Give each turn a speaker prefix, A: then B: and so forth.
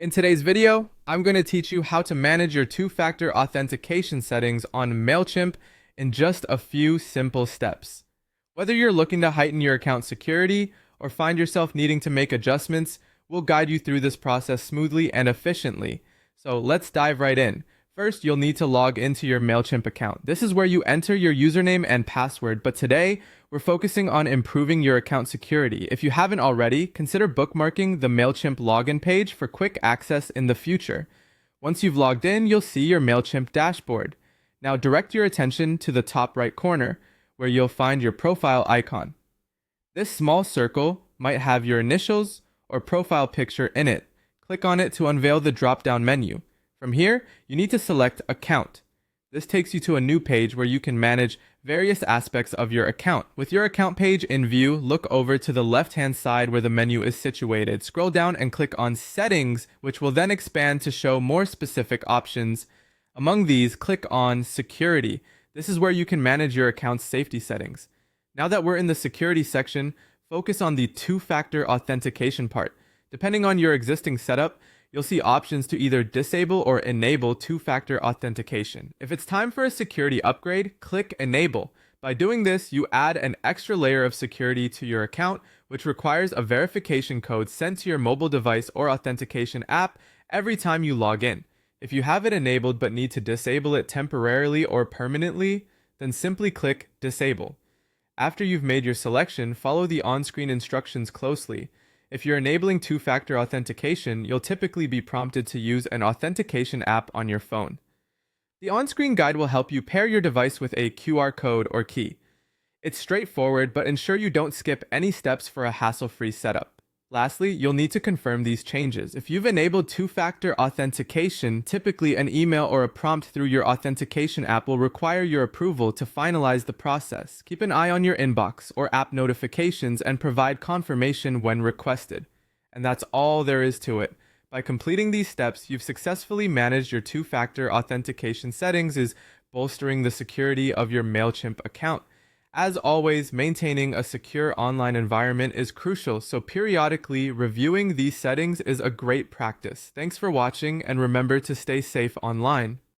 A: In today's video, I'm going to teach you how to manage your two-factor authentication settings on Mailchimp in just a few simple steps. Whether you're looking to heighten your account security or find yourself needing to make adjustments, we'll guide you through this process smoothly and efficiently. So let's dive right in. First, you'll need to log into your Mailchimp account. This is where you enter your username and password, but today we're focusing on improving your account security. If you haven't already, consider bookmarking the Mailchimp login page for quick access in the future. Once you've logged in, you'll see your Mailchimp dashboard. Now direct your attention to the top right corner, where you'll find your profile icon. This small circle might have your initials or profile picture in it. Click on it to unveil the drop-down menu. From here, you need to select Account. This takes you to a new page where you can manage various aspects of your account. With your account page in view, look over to the left-hand side where the menu is situated. Scroll down and click on Settings, which will then expand to show more specific options. Among these, click on Security. This is where you can manage your account's safety settings. Now that we're in the security section, focus on the two-factor authentication part. Depending on your existing setup, you'll see options to either disable or enable two-factor authentication. If it's time for a security upgrade, click Enable. By doing this, you add an extra layer of security to your account, which requires a verification code sent to your mobile device or authentication app every time you log in. If you have it enabled but need to disable it temporarily or permanently, then simply click Disable. After you've made your selection, follow the on-screen instructions closely. If you're enabling two-factor authentication, you'll typically be prompted to use an authentication app on your phone. The on-screen guide will help you pair your device with a QR code or key. It's straightforward, but ensure you don't skip any steps for a hassle-free setup. Lastly, you'll need to confirm these changes. If you've enabled two-factor authentication, typically an email or a prompt through your authentication app will require your approval to finalize the process. Keep an eye on your inbox or app notifications and provide confirmation when requested. And that's all there is to it. By completing these steps, you've successfully managed your two-factor authentication settings, is bolstering the security of your Mailchimp account. As always, maintaining a secure online environment is crucial, so periodically reviewing these settings is a great practice. Thanks for watching, and remember to stay safe online.